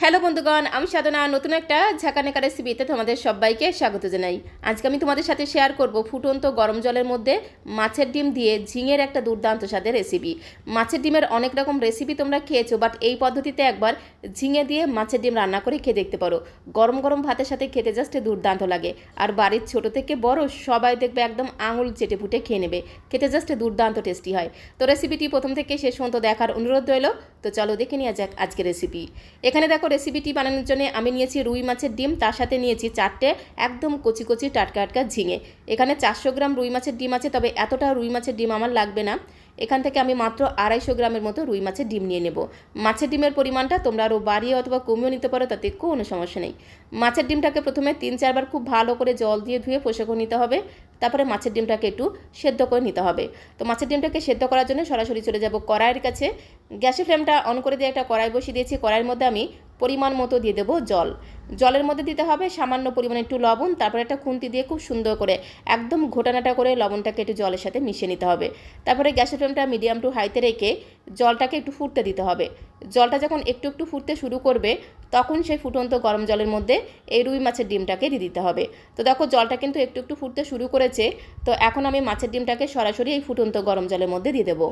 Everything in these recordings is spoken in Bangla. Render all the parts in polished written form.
হ্যালো বন্ধুগণ, আমি সাধনা নতুন একটা ঝাঁকানেকা রেসিপিতে তোমাদের সবাইকে স্বাগত জানাই। আজকে আমি তোমাদের সাথে শেয়ার করব ফুটন্ত গরম জলের মধ্যে মাছের ডিম দিয়ে ঝিঙের একটা দুর্দান্ত স্বাদের রেসিপি। মাছের ডিমের অনেক রকম রেসিপি তোমরা খেয়েছো, বাট এই পদ্ধতিতে একবার ঝিঙে দিয়ে মাছের ডিম রান্না করে খেয়ে দেখতে পারো। গরম গরম ভাতের সাথে খেতে জাস্ট দুর্দান্ত লাগে। আর বাড়ির ছোট থেকে বড় সবাই দেখবে একদম আঙুল চেটে ফুটে খেয়ে নেবে। খেতে জাস্ট দুর্দান্ত টেস্টি হয়। তো রেসিপিটি প্রথম থেকে শেষ পর্যন্ত দেখার অনুরোধ রইল। তো চলো দেখে নেওয়া যাক আজকের রেসিপি। এখানে দেখো রেসিপিটি বানানোর জন্য আমি নিয়েছি রুই মাছের ডিম, তার সাথে নিয়েছি 4টে একদম কচি কচি টাটকা টাটকা ঝিঙে। এখানে 400 গ্রাম রুই মাছের ডিম আছে, তবে এতটা রুই মাছের ডিম আমার লাগবে না। এখান থেকে আমি মাত্র 250 গ্রামের মতো রুই মাছের ডিম নিয়ে নেব। মাছের ডিমের পরিমাণটা তোমরা আরও বাড়িয়ে অথবা কমিয়েও নিতে পারো, তাতে কোনো সমস্যা নেই। মাছের ডিমটাকে প্রথমে 3-4 বার খুব ভালো করে জল দিয়ে ধুয়ে পরিষ্কার করে নিতে হবে। তারপরে মাছের ডিমটাকে একটু সেদ্ধ করে নিতে হবে। তো মাছের ডিমটাকে সেদ্ধ করার জন্য সরাসরি চলে যাব কড়াইয়ের কাছে। গ্যাসের ফ্লেমটা অন করে দিয়ে একটা কড়াই বসিয়ে দিয়েছি। কড়াইয়ের মধ্যে আমি পরিমাণ মতো দিয়ে দেবো জল। জলের মধ্যে দিতে হবে সামান্য পরিমাণে একটু লবণ। তারপরে একটা খুন্তি দিয়ে খুব সুন্দর করে একদম ঘোটানাটা করে লবণটাকে একটু জলের সাথে মিশিয়ে নিতে হবে। তারপরে গ্যাসের ফ্লেমটা মিডিয়াম টু হাইতে রেখে জলটাকে একটু ফুটতে দিতে হবে। জলটা যখন একটু একটু ফুটতে শুরু করবে, তখন সেই ফুটন্ত গরম জলের মধ্যে এই রুই মাছের ডিমটাকে দিয়ে দিতে হবে। তো দেখো জলটা কিন্তু একটু একটু ফুটতে শুরু করেছে। তো এখন আমি মাছের ডিমটাকে সরাসরি এই ফুটন্ত গরম জলের মধ্যে দিয়ে দেবো।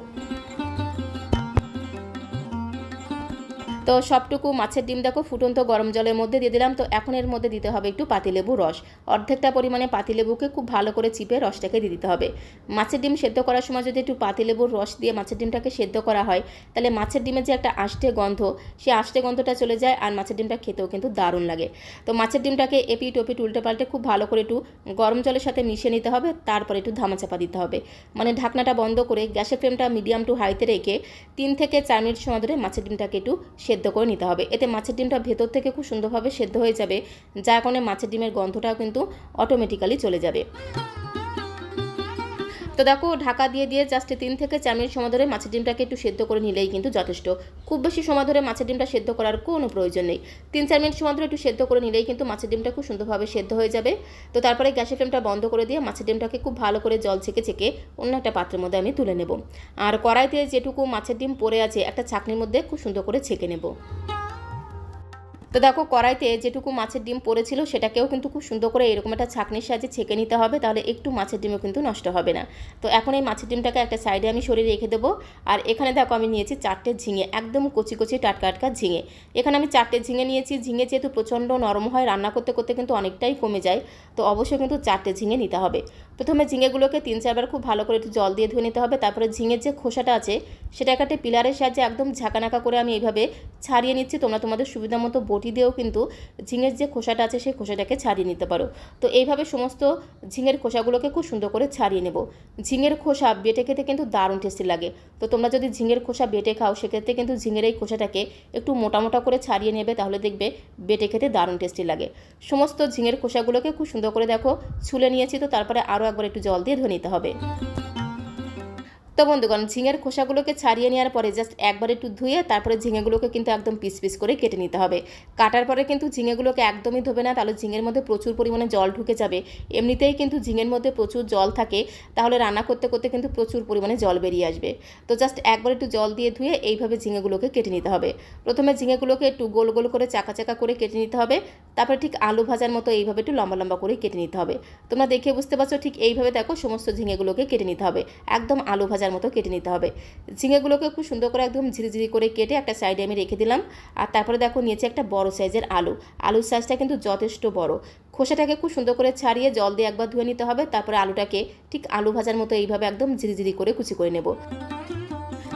তো সবটুকু মাছের ডিম দেখো ফুটন্ত গরম জলের মধ্যে দিয়ে দিলাম। তো এখন এর মধ্যে দিতে হবে একটু পাতিলেবু রস। অর্ধেকটা পরিমাণে পাতিলেবুকে খুব ভালো করে চিপে রসটাকে দিয়ে দিতে হবে। মাছের ডিম সেদ্ধ করার সময় যদি একটু পাতিলেবুর রস দিয়ে মাছের ডিমটাকে সেদ্ধ করা হয়, তাহলে মাছের ডিমের যে একটা আষ্টে গন্ধ, সেই আষ্টে গন্ধটা চলে যায় আর মাছের ডিমটা খেতেও কিন্তু দারুণ লাগে। তো মাছের ডিমটাকে এপিট ওপিট উল্টে পাল্টে খুব ভালো করে একটু গরম জলের সাথে মিশিয়ে নিতে হবে। তারপরে একটু ধামাচাপা দিতে হবে, মানে ঢাকনাটা বন্ধ করে গ্যাসের ফ্লেমটা মিডিয়াম টু হাইতে রেখে 3 থেকে 4 মিনিট সময় ধরে মাছের ডিমটাকে একটু সেদ্ধ করে নিতে হবে। এতে মাছের ডিমটা ভেতর থেকে খুব সুন্দরভাবে সেদ্ধ হয়ে যাবে, যার কারণে মাছের ডিমের গন্ধটাও কিন্তু অটোমেটিক্যালি চলে যাবে। তো দেখো ঢাকা দিয়ে দিয়ে জাস্ট 3 থেকে 4 মিনিট সময় ধরে মাছের ডিমটাকে একটু সেদ্ধ করে নিলেই কিন্তু যথেষ্ট। খুব বেশি সময় ধরে মাছের ডিমটা সেদ্ধ করার কোনো প্রয়োজন নেই। 3-4 মিনিট সময় ধরে একটু সেদ্ধ করে নিলেই কিন্তু মাছের ডিমটা খুব সুন্দরভাবে সেদ্ধ হয়ে যাবে। তো তারপরে গ্যাসের ফ্লেমটা বন্ধ করে দিয়ে মাছের ডিমটাকে খুব ভালো করে জল ছেঁকে ছেঁকে অন্য একটা পাত্রের মধ্যে আমি তুলে নেব। আর কড়াইতে যেটুকু মাছের ডিম পড়ে আছে একটা ছাঁকনির মধ্যে খুব সুন্দর করে ছেঁকে নেব। তো দেখো কড়াইতে যেটুকু মাছের ডিম পড়েছিল সেটাকেও কিন্তু খুব সুন্দর করে এরকম একটা ছাঁকনির সাহায্যে ছেঁকে নিতে হবে, তাহলে একটু মাছের ডিমও কিন্তু নষ্ট হবে না। তো এখন এই মাছের ডিমটাকে একটা সাইডে আমি সরিয়ে রেখে দেবো। আর এখানে দেখো আমি নিয়েছি 4টে ঝিঙে, একদম কচি কচি টাটকা টাটকা ঝিঙে। এখানে আমি 4টে ঝিঙে নিয়েছি। ঝিঙে যেহেতু প্রচণ্ড নরম হয়, রান্না করতে করতে কিন্তু অনেকটাই কমে যায়, তো অবশ্যই কিন্তু 4টে ঝিঙে নিতে হবে। প্রথমে ঝিঙেগুলোকে 3-4 বার খুব ভালো করে একটু জল দিয়ে ধুয়ে নিতে হবে। তারপরে ঝিঙের যে খোসাটা আছে সেটা একটা পিলারের সাহায্যে একদম ঝাঁকানাকা করে আমি এইভাবে ছাড়িয়ে নিচ্ছি। তোমরা তোমাদের সুবিধা মতো বটি দিয়েও কিন্তু ঝিঙের যে খোসাটা আছে সেই খোসাটাকে ছাড়িয়ে নিতে পারো। তো এইভাবে সমস্ত ঝিঙের খোসাগুলোকে খুব সুন্দর করে ছাড়িয়ে নেব। ঝিঙের খোসা বেটে খেতে কিন্তু দারুণ টেস্টি লাগে। তো তোমরা যদি ঝিঙের খোসা বেটে খাও, সেক্ষেত্রে কিন্তু ঝিঙের এই খোসাটাকে একটু মোটা মোটা করে ছাড়িয়ে নেবে, তাহলে দেখবে বেটে খেতে দারুণ টেস্টি লাগে। সমস্ত ঝিঙের খোসাগুলোকে খুব সুন্দর করে দেখো ছুলে নিয়েছি। তো তারপরে আরও একবার একটু জল দিয়ে ধুয়ে নিতে হবে। তো বন্ধুগণ, ঝিঙের খোসাগুলোকে ছাড়িয়ে নেওয়ার পরে জাস্ট একবার একটু ধুয়ে তারপরে ঝিঙেগুলোকে কিন্তু একদম পিস পিস করে কেটে নিতে হবে। কাটার পরে কিন্তু ঝিঙেগুলোকে একদমই ধোবে না, তাহলে ঝিঙের মধ্যে প্রচুর পরিমাণে জল ঢুকে যাবে। এমনিতেই কিন্তু ঝিঙের মধ্যে প্রচুর জল থাকে, তাহলে রান্না করতে করতে কিন্তু প্রচুর পরিমাণে জল বেরিয়ে আসবে। তো জাস্ট একবার একটু জল দিয়ে ধুয়ে এইভাবে ঝিঙেগুলোকে কেটে নিতে হবে। প্রথমে ঝিঙেগুলোকে একটু গোল গোল করে চাকা চাকা করে কেটে নিতে হবে। তারপরে ঠিক আলু ভাজার মতো এইভাবে একটু লম্বা লম্বা করে কেটে নিতে হবে। তোমরা দেখে বুঝতে পারছো, ঠিক এইভাবে দেখো সমস্ত ঝিঙেগুলোকে কেটে নিতে হবে, একদম আলু ভাজার মতো কেটে নিতে হবে। ঝিঙেগুলোকে খুব সুন্দর করে একদম ঝিরিঝিরি করে কেটে একটা সাইডে আমি রেখে দিলাম। আর তারপরে দেখো নিয়েছি একটা বড় সাইজের আলু। আলুর সাইজটা কিন্তু যথেষ্ট বড়। খোসাটাকে খুব সুন্দর করে ছাড়িয়ে জল দিয়ে একবার ধুয়ে নিতে হবে। তারপরে আলুটাকে ঠিক আলু ভাজার মতো এইভাবে একদম ঝিরিঝিরি করে কুচি করে নেব।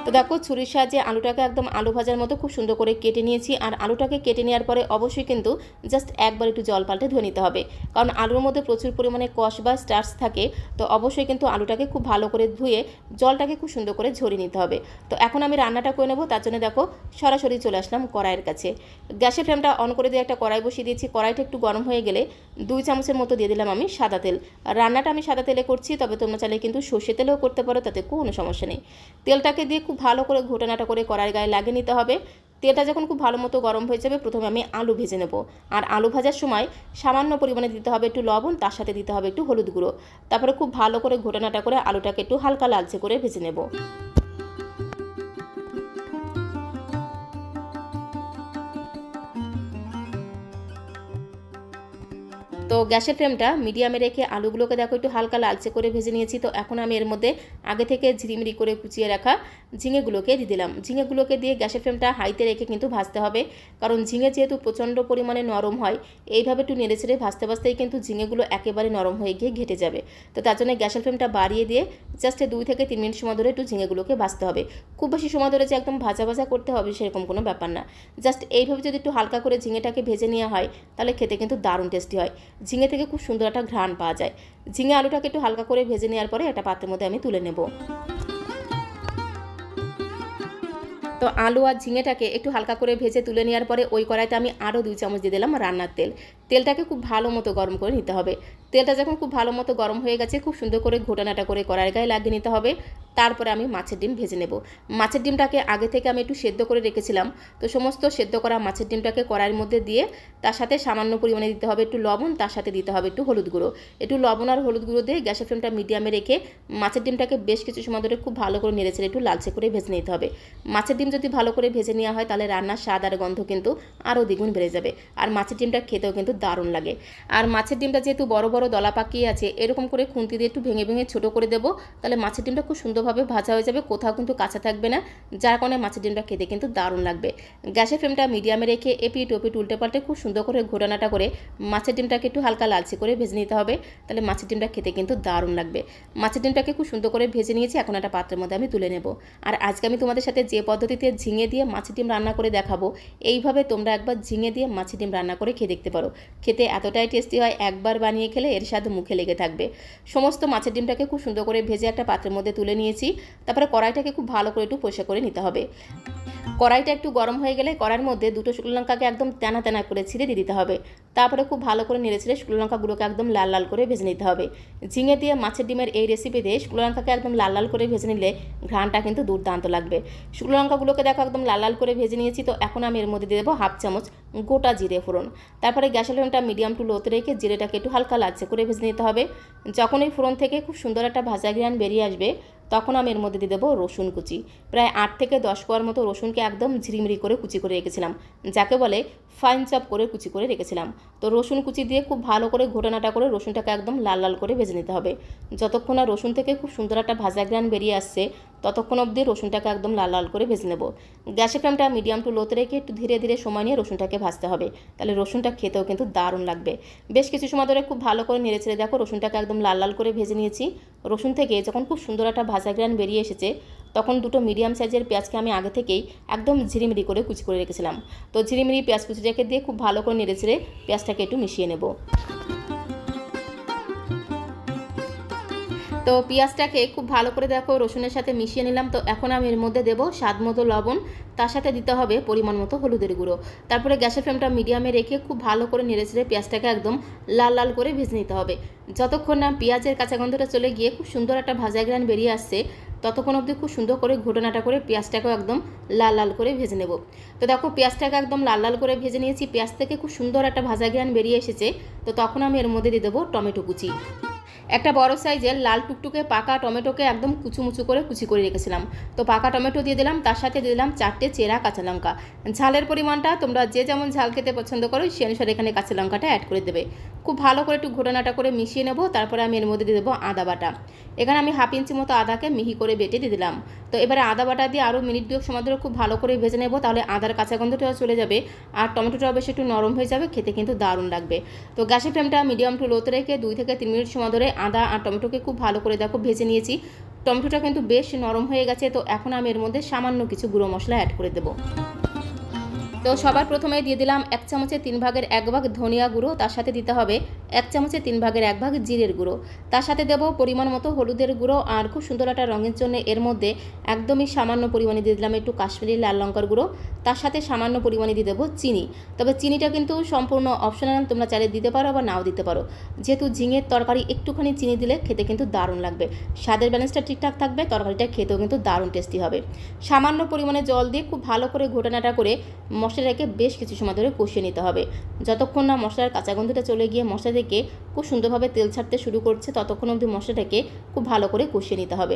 তো দেখো ছুরির সাহায্যে আলুটাকে একদম আলু ভাজার মতো খুব সুন্দর করে কেটে নিয়েছি। আর আলুটাকে কেটে নেওয়ার পরে অবশ্যই কিন্তু জাস্ট একবার একটু জল পাল্টে ধুয়ে নিতে হবে, কারণ আলুর মধ্যে প্রচুর পরিমাণে কষ বা স্টার্চ থাকে। তো অবশ্যই কিন্তু আলুটাকে খুব ভালো করে ধুয়ে জলটাকে খুব সুন্দর করে ঝরিয়ে নিতে হবে। তো এখন আমি রান্নাটা করে নেবো, তার জন্য দেখো সরাসরি চলে আসলাম কড়াইয়ের কাছে। গ্যাসের ফ্লেমটা অন করে দিয়ে একটা কড়াই বসিয়ে দিয়েছি। কড়াইটা একটু গরম হয়ে গেলে 2 চামচের মতো দিয়ে দিলাম আমি সাদা তেল। রান্নাটা আমি সাদা তেলে করছি, তবে তোমরা চাইলে কিন্তু সর্ষে তেলেও করতে পারো, তাতে কোনো সমস্যা নেই। তেলটাকে দিয়ে খুব ভালো করে ঘোটানাটা করে কড়াইয়ের গায়ে লাগিয়ে নিতে হবে। তেলটা যখন খুব ভালো মতো গরম হয়ে যাবে, প্রথমে আমি আলু ভেজে নেব। আর আলু ভাজার সময় সামান্য পরিমাণে দিতে হবে একটু লবণ, তার সাথে দিতে হবে একটু হলুদ গুঁড়ো। তারপরে খুব ভালো করে ঘোটানাটা করে আলুটাকে একটু হালকা লালচে করে ভেজে নেব। তো গ্যাসের ফ্লেমটা মিডিয়ামে রেখে আলুগুলোকে দেখো একটু হালকা লালচে করে ভেজে নিয়েছি। তো এখন আমি এর মধ্যে আগে থেকে ঝিরিমিরি করে কুচিয়ে রাখা ঝিঙেগুলোকে দিয়ে দিলাম। ঝিঙেগুলোকে দিয়ে গ্যাসের ফ্লেমটা হাইতে রেখে কিন্তু ভাজতে হবে, কারণ ঝিঙে যেহেতু প্রচণ্ড পরিমাণে নরম হয়, এইভাবে একটু নেড়ে ছেড়ে ভাজতে ভাজতেই কিন্তু ঝিঙেগুলো একেবারে নরম হয়ে গিয়ে ঘেটে যাবে। তো তার জন্য গ্যাসের ফ্লেমটা বাড়িয়ে দিয়ে জাস্ট 2 থেকে 3 মিনিট সময় ধরে একটু ঝিঙেগুলোকে ভাজতে হবে। খুব বেশি সময় ধরে যে একদম ভাজা ভাজা করতে হবে সেরকম কোনো ব্যাপার না। জাস্ট এইভাবে যদি একটু হালকা করে ঝিঙেটাকে ভেজে নেওয়া হয় তাহলে খেতে কিন্তু দারুণ টেস্টি হয়। ঝিঙে থেকে খুব সুন্দর একটা ঘ্রাণ পাওয়া যায়। ঝিঙে আলুটাকে একটু হালকা করে ভেজে নেওয়ার পরে একটা পাত্রের মধ্যে আমি তুলে নেব। তো আলু আর ঝিঙেটাকে একটু হালকা করে ভেজে তুলে নেওয়ার পরে ওই কড়াইতে আমি আরও 2 চামচ দিয়ে দিলাম রান্নার তেল। তেলটাকে খুব ভালো মতো গরম করে নিতে হবে। তেলটা যখন খুব ভালো মতো গরম হয়ে গেছে, খুব সুন্দর করে ঘোটানাটা করে কড়াইয়ের গায়ে লাগিয়ে নিতে হবে। তারপরে আমি মাছের ডিম ভেজে নেব। মাছের ডিমটাকে আগে থেকে আমি একটু সেদ্ধ করে রেখেছিলাম। তো সমস্ত সেদ্ধ করা মাছের ডিমটাকে কড়াইয়ের মধ্যে দিয়ে তার সাথে সামান্য পরিমাণে দিতে হবে একটু লবণ, তার সাথে দিতে হবে একটু হলুদ গুঁড়ো। একটু লবণ আর হলুদ গুঁড়ো দিয়ে গ্যাসের ফ্লেমটা মিডিয়ামে রেখে মাছের ডিমটাকে বেশ কিছু সময় ধরে খুব ভালো করে নেড়ে ছেড়ে একটু লালচে করে ভেজে নিতে হবে। মাছের ডিম যদি ভালো করে ভেজে নেওয়া হয় তাহলে রান্নার স্বাদ আর গন্ধ কিন্তু আরও দ্বিগুণ বেড়ে যাবে। আর মাছের ডিমটা খেতেও কিন্তু দারুণ লাগে। আর মাছের ডিমটা যেহেতু বড় বড় দলা পাকিয়ে আছে, এরকম করে খুন্তি দিয়ে একটু ভেঙে ভেঙে ছোটো করে দেবো, তাহলে মাছের ডিমটা খুব সুন্দরভাবে ভাজা হয়ে যাবে, কোথাও কিন্তু কাঁচা থাকবে না, যার কারণে মাছের ডিমটা খেতে কিন্তু দারুণ লাগবে। গ্যাসের ফ্লেমটা মিডিয়ামে রেখে এপিট ওপিট উল্টে পাল্টে খুব সুন্দর করে ঘোটানাটা করে মাছের ডিমটাকে একটু হালকা লালচে করে ভেজে নিতে হবে, তাহলে মাছের ডিমটা খেতে কিন্তু দারুণ লাগবে। মাছের ডিমটাকে খুব সুন্দর করে ভেজে নিয়েছি, এখন একটা পাত্রের মধ্যে আমি তুলে নেব। আর আজকে আমি তোমাদের সাথে যে পদ্ধতিতে ঝিঙে দিয়ে মাছের ডিম রান্না করে দেখাবো, এইভাবে তোমরা একবার ঝিঙে দিয়ে মাছের ডিম রান্না করে খেয়ে দেখতে পারো। খেতে এতটাই টেস্টি হয়, একবার বানিয়ে খেলে এর স্বাদ মুখে লেগে থাকবে। সমস্ত মাছের ডিমটাকে খুব সুন্দর করে ভেজে একটা পাত্রের মধ্যে তুলে নিয়েছি। তারপরে কড়াইটাকে খুব ভালো করে একটু পরিষ্কার করে নিতে হবে। কড়াইটা একটু গরম হয়ে গেলে কড়াইয়ের মধ্যে 2টো শুকনো লঙ্কাকে একদম তেনা তেনা করে ছিঁড়ে দিয়ে দিতে হবে। তারপরে খুব ভালো করে নেড়ে ছেড়ে শুকনো লঙ্কাগুলোকে একদম লাল লাল করে ভেজে নিতে হবে। ঝিঙে দিয়ে মাছের ডিমের এই রেসিপিতে শুকনো লঙ্কাকে একদম লাল লাল করে ভেজে নিলে ঘ্রাণটা কিন্তু দুর্দান্ত লাগবে। শুকনো লঙ্কাগুলোকে দেখো একদম লাল লাল করে ভেজে নিয়েছি। তো এখন আমি এর মধ্যে দিয়ে দেবো 1/2 চামচ গোটা জিরে ফোড়ন। তারপরে গ্যাসের ফ্লেমটা মিডিয়াম টু লোতে রেখে জিরেটাকে একটু হালকা লালচে করে ভেজে নিতে হবে। যখন এই ফোড়ন থেকে খুব সুন্দর একটা ভাজা ঘ্রাণ বেরিয়ে আসবে, তখন আমি এর মধ্যে দিয়ে দেবো রসুন কুচি। প্রায় 8 থেকে 10 কোয়ার মতো রসুনকে একদম ঝিরিমিরি করে কুচি করে রেখেছিলাম, যাকে বলে ফাইন চপ করে কুচি করে রেখেছিলাম। তো রসুন কুচি দিয়ে খুব ভালো করে ঘোটানাটা করে রসুনটাকে একদম লাল লাল করে ভেজে নিতে হবে। যতক্ষণ না রসুন থেকে খুব সুন্দর একটা ভাজা ঘ্রাণ বেরিয়ে আসছে, ততক্ষণ অবধি রসুনটাকে একদম লাল লাল করে ভেজে নেব। গ্যাসের ফ্লেমটা মিডিয়াম টু লোতে রেখে একটু ধীরে ধীরে সময় নিয়ে রসুনটাকে ভাজতে হবে, তাহলে রসুনটা খেতেও কিন্তু দারুণ লাগবে। বেশ কিছু সময় ধরে খুব ভালো করে নেড়ে ছেড়ে দেখো রসুনটাকে একদম লাল লাল করে ভেজে নিয়েছি। রসুন থেকে যখন খুব সুন্দর একটা ভাজা ঘ্রাণ বেরিয়ে এসেছে, তখন 2টো মিডিয়াম সাইজের পেঁয়াজকে আমি আগে থেকেই একদম ঝিরিমিরি করে কুচি করে রেখেছিলাম। তো ঝিরিমিরি পেঁয়াজ কুচিটাকে দিয়ে খুব ভালো করে নেড়ে ছেড়ে পেঁয়াজটাকে একটু মিশিয়ে নেব। তো পেঁয়াজটাকে খুব ভালো করে দেখো রসুনের সাথে মিশিয়ে নিলাম। তো এখন আমি এর মধ্যে দেবো স্বাদ মতো লবণ, তার সাথে দিতে হবে পরিমাণ মতো হলুদের গুঁড়ো। তারপরে গ্যাসের ফ্লেমটা মিডিয়ামে রেখে খুব ভালো করে নেড়ে ছেড়ে পেঁয়াজটাকে একদম লাল লাল করে ভেজে নিতে হবে। যতক্ষণ না পেঁয়াজের কাঁচা গন্ধটা চলে গিয়ে খুব সুন্দর একটা ভাজা ঘ্রাণ বেরিয়ে আসছে, ততক্ষণ অবধি খুব সুন্দর করে ঘোটানাটা করে পেঁয়াজটাকেও একদম লাল লাল করে ভেজে নেব। তো দেখো পেঁয়াজটাকে একদম লাল লাল করে ভেজে নিয়েছি, পেঁয়াজ থেকে খুব সুন্দর একটা ভাজা ঘ্রাণ বেরিয়ে এসেছে। তো তখন আমি এর মধ্যে দিয়ে দেবো টমেটো কুচি। একটা বড় সাইজের লাল টুকটুকে পাকা টমেটোকে একদম কুচুমুচু করে কুচি করে রেখেছিলাম। তো পাকা টমেটো দিয়ে দিলাম, তার সাথে দিয়ে দিলাম 4টে চেরা কাঁচা লঙ্কা। ঝালের পরিমাণটা তোমরা যে যেমন ঝাল খেতে পছন্দ করো সেই অনুসারে এখানে কাঁচা লঙ্কাটা অ্যাড করে দেবে। খুব ভালো করে একটু ঘোটানাটা করে মিশিয়ে নেব। তারপরে আমি এর মধ্যে দিয়ে দেবো আদা বাটা। এখানে আমি 1/2 ইঞ্চি মতো আদাকে মিহি করে বেটে দিয়ে দিলাম। তো এবারে আদা বাটা দিয়ে আরও মিনিট 2 সময় ধরে খুব ভালো করে ভেজে নেব, তাহলে আদার কাঁচা গন্ধটাও চলে যাবে আর টমেটোটাও বেশ একটু নরম হয়ে যাবে, খেতে কিন্তু দারুণ লাগবে। তো গ্যাসের ফ্লেমটা মিডিয়াম টু লোতে রেখে 2 থেকে 3 মিনিট সময় ধরে আদা আর টমেটোকে খুব ভালো করে দেখো ভেজে নিয়েছি। টমেটোটা কিন্তু বেশ নরম হয়ে গেছে। তো এখন আমি এর মধ্যে সামান্য কিছু গুঁড়ো মশলা অ্যাড করে দেবো। তো সবার প্রথমে দিয়ে দিলাম 1 চামচের 3 ভাগের 1 ভাগ ধনিয়া গুঁড়ো, তার সাথে দিতে হবে 1 চামচের 3 ভাগের 1 ভাগ জিরের গুঁড়ো, তার সাথে দেবো পরিমাণ মতো হলুদের গুঁড়ো। আর খুব সুন্দর একটা রঙের জন্য এর মধ্যে একদমই সামান্য পরিমাণে দিয়ে দিলাম একটু কাশ্মীরি লাল লঙ্কার গুঁড়ো, তার সাথে সামান্য পরিমাণে দিয়ে দেবো চিনি। তবে চিনিটা কিন্তু সম্পূর্ণ অপশনাল, তোমরা চাইলে দিতে পারো বা নাও দিতে পারো। যেহেতু ঝিঙের তরকারি একটুখানি চিনি দিলে খেতে কিন্তু দারুণ লাগবে, স্বাদের ব্যালেন্সটা ঠিকঠাক থাকবে, তরকারিটা খেতেও কিন্তু দারুণ টেস্টি হবে। সামান্য পরিমাণে জল দিয়ে খুব ভালো করে ঘোটানাটা করে মশলাটাকে বেশ কিছু সময় ধরে কষিয়ে নিতে হবে। যতক্ষণ না মশলার কাঁচা গন্ধটা চলে গিয়ে মশলা থেকে খুব সুন্দরভাবে তেল ছাড়তে শুরু করছে, ততক্ষণ অবধি মশলাটাকে খুব ভালো করে কষিয়ে নিতে হবে।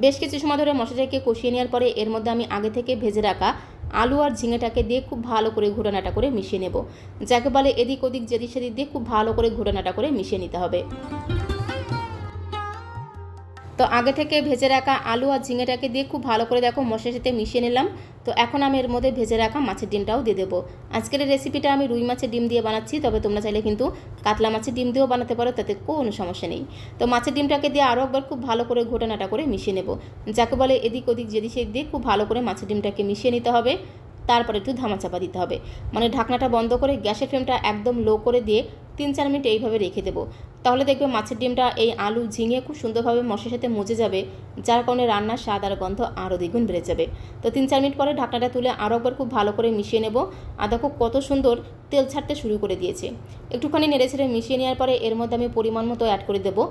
বেশ কিছু সময় ধরে মশলাটাকে কষিয়ে নেওয়ার পরে এর মধ্যে আমি আগে থেকে ভেজে রাখা আলু আর ঝিঙেটাকে দিয়ে খুব ভালো করে ঘোটানাটা করে মিশিয়ে নেব। যাকে বলে এদিক ওদিক যেদিক সেদিক দিয়ে খুব ভালো করে ঘোটানাটা করে মিশিয়ে নিতে হবে। তো আগে থেকে ভেজে রাখা আলু আর ঝিঙেটাকে দিয়ে খুব ভালো করে দেখো মশলার সাথে মিশিয়ে নিলাম। তো এখন আমি এর মধ্যে ভেজে রাখা মাছের ডিমটাও দিয়ে দেবো। আজকের এই রেসিপিটা আমি রুই মাছের ডিম দিয়ে বানাচ্ছি, তবে তোমরা চাইলে কিন্তু কাতলা মাছের ডিম দিয়েও বানাতে পারো, তাতে কোনো সমস্যা নেই। তো মাছের ডিমটাকে দিয়ে আরও একবার খুব ভালো করে ঘোটানাটা করে মিশিয়ে নেব। যাকে বলে এদিক ওদিক যেদিক সেদিক দিয়ে খুব ভালো করে মাছের ডিমটাকে মিশিয়ে নিতে হবে। তারপরে একটু ধামাচাপা দিতে হবে, মানে ঢাকনাটা বন্ধ করে গ্যাসের ফ্লেমটা একদম লো করে দিয়ে 3-4 মিনিট এইভাবে রেখে দেবো। তাহলে দেখবে মাছের ডিমটা এই আলু ঝিঙে খুব সুন্দরভাবে মশলার সাথে মজে যাবে, যার কারণে রান্নার স্বাদ আর গন্ধ আরও দ্বিগুণ বেড়ে যাবে। তো 3-4 মিনিট পরে ঢাকনাটা তুলে আরও একবার খুব ভালো করে মিশিয়ে নেব। আর দেখো কত সুন্দর তেল ছাড়তে শুরু করে দিয়েছে। একটুখানি নেড়ে ছেড়ে মিশিয়ে নেওয়ার পরে এর মধ্যে আমি পরিমাণ মতো অ্যাড করে দেবো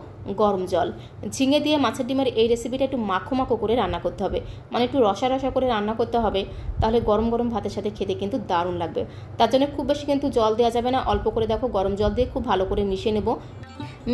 গরম জল। ঝিঙে দিয়ে মাছের ডিমের এই রেসিপিটা একটু মাখো মাখো করে রান্না করতে হবে, মানে একটু রসা রসা করে রান্না করতে হবে, তাহলে গরম গরম ভাতের সাথে খেতে কিন্তু দারুণ লাগবে। তার জন্য খুব বেশি কিন্তু জল দেওয়া যাবে না, অল্প করে দেখো গরম জল দিয়ে খুব ভালো করে মিশিয়ে নেব।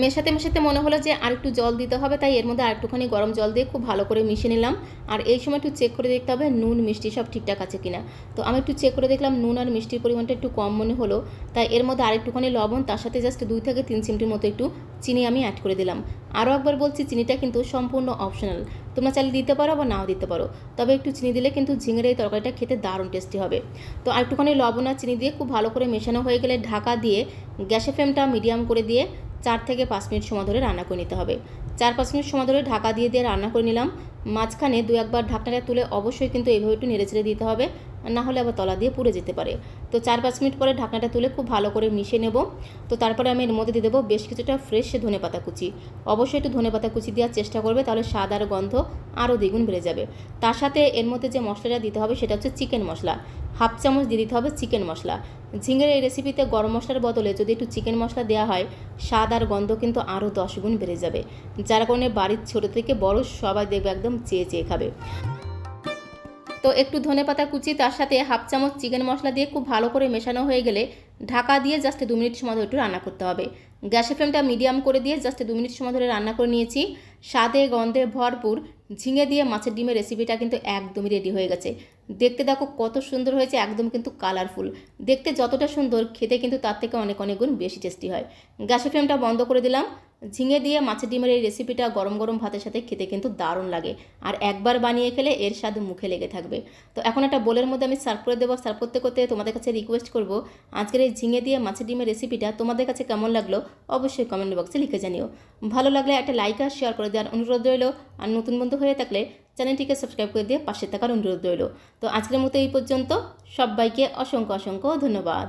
মেশাতে মেশাতে মনে হলো যে আরেকটু জল দিতে হবে, তাই এর মধ্যে আরেকটুখানি গরম জল দিয়ে খুব ভালো করে মিশিয়ে নিলাম। আর এই সময় একটু চেক করে দেখতে হবে নুন মিষ্টি সব ঠিকঠাক আছে কিনা। তো আমি একটু চেক করে দেখলাম নুন আর মিষ্টির পরিমাণটা একটু কম মনে হলো, তাই এর মধ্যে আরেকটুখানি লবণ, তার সাথে জাস্ট 2 থেকে 3 চিমটির মতো একটু চিনি আমি অ্যাড করে দিলাম। আরও একবার বলছি, চিনিটা কিন্তু সম্পূর্ণ অপশনাল, তোমরা চাইলে দিতে পারো বা নাও দিতে পারো, তবে একটু চিনি দিলে কিন্তু ঝিঙের এই তরকারিটা খেতে দারুণ টেস্টি হবে। তো আরেকটুখানি লবণ আর চিনি দিয়ে খুব ভালো করে মেশানো হয়ে গেলে ঢাকা দিয়ে গ্যাসের ফ্লেমটা মিডিয়াম করে দিয়ে 4 থেকে 5 মিনিট সময় ধরে রান্না করে নিতে হবে। 4-5 মিনিট সময় ধরে ঢাকা দিয়ে রান্না করে নিলাম। মাঝখানে 2-1 বার ঢাকনাটা তুলে অবশ্যই কিন্তু এইভাবে একটু নেড়ে ছেড়ে দিতে হবে, না হলে আবার তলা দিয়ে পুড়ে যেতে পারে। তো 4-5 মিনিট পরে ঢাকনাটা তুলে খুব ভালো করে মিশিয়ে নেব। তো তারপরে আমি এর মধ্যে দিয়ে দেবো বেশ কিছুটা ফ্রেশ ধনেপাতা কুচি। অবশ্যই একটু ধনেপাতা কুচি দেওয়ার চেষ্টা করবে, তাহলে স্বাদ আর গন্ধ আরও দ্বিগুণ বেড়ে যাবে। তার সাথে এর মধ্যে যে মশলাটা দিতে হবে সেটা হচ্ছে চিকেন মশলা। 1/2 চামচ দিয়ে দিতে হবে চিকেন মশলা। ঝিঙের এই রেসিপিতে গরম মশলার বদলে যদি একটু চিকেন মশলা দেওয়া হয়, স্বাদ আর গন্ধ কিন্তু আরও 10 গুণ বেড়ে যাবে, যার কারণে বাড়ির ছোটো থেকে বড় সবাই দেখবে একদম চেয়ে চেয়ে খাবে। তো একটু ধনেপাতা কুচি তার সাথে 1/2 চামচ চিকেন মশলা দিয়ে খুব ভালো করে মেশানো হয়ে গেলে ঢাকা দিয়ে জাস্ট 2 মিনিট সময় ধরে একটু রান্না করতে হবে। গ্যাসের ফ্লেমটা মিডিয়াম করে দিয়ে জাস্ট 2 মিনিট সময় ধরে রান্না করে নিয়েছি। স্বাদে গন্ধে ভরপুর ঝিঙে দিয়ে মাছের ডিমের রেসিপিটা কিন্তু একদমই রেডি হয়ে গেছে। দেখতে দেখো কত সুন্দর হয়েছে, একদম কিন্তু কালারফুল। দেখতে যতটা সুন্দর, খেতে কিন্তু তার থেকে অনেক অনেক গুণ বেশি টেস্টি হয়। গ্যাসের ফ্লেমটা বন্ধ করে দিলাম। ঝিঙে দিয়ে মাছের ডিমের এই রেসিপিটা গরম গরম ভাতের সাথে খেতে কিন্তু দারুণ লাগে, আর একবার বানিয়ে খেলে এর স্বাদ মুখে লেগে থাকবে। তো এখন একটা বোলের মধ্যে আমি সার্ভ করে দেবো। সার্ভ করতে করতে তোমাদের কাছে রিকোয়েস্ট করব, আজকের এই ঝিঙে দিয়ে মাছের ডিমের রেসিপিটা তোমাদের কাছে কেমন লাগলো অবশ্যই কমেন্ট বক্সে লিখে জানিও। ভালো লাগলে একটা লাইক আর শেয়ার করে দেওয়ার অনুরোধ রইল, আর নতুন বন্ধু হয়ে থাকলে চ্যানেলটিকে সাবস্ক্রাইব করে দিয়ে পাশে থাকার অনুরোধ রইল। তো আজকের মতো এই পর্যন্ত, সবাইকে অসংখ্য অসংখ্য ধন্যবাদ।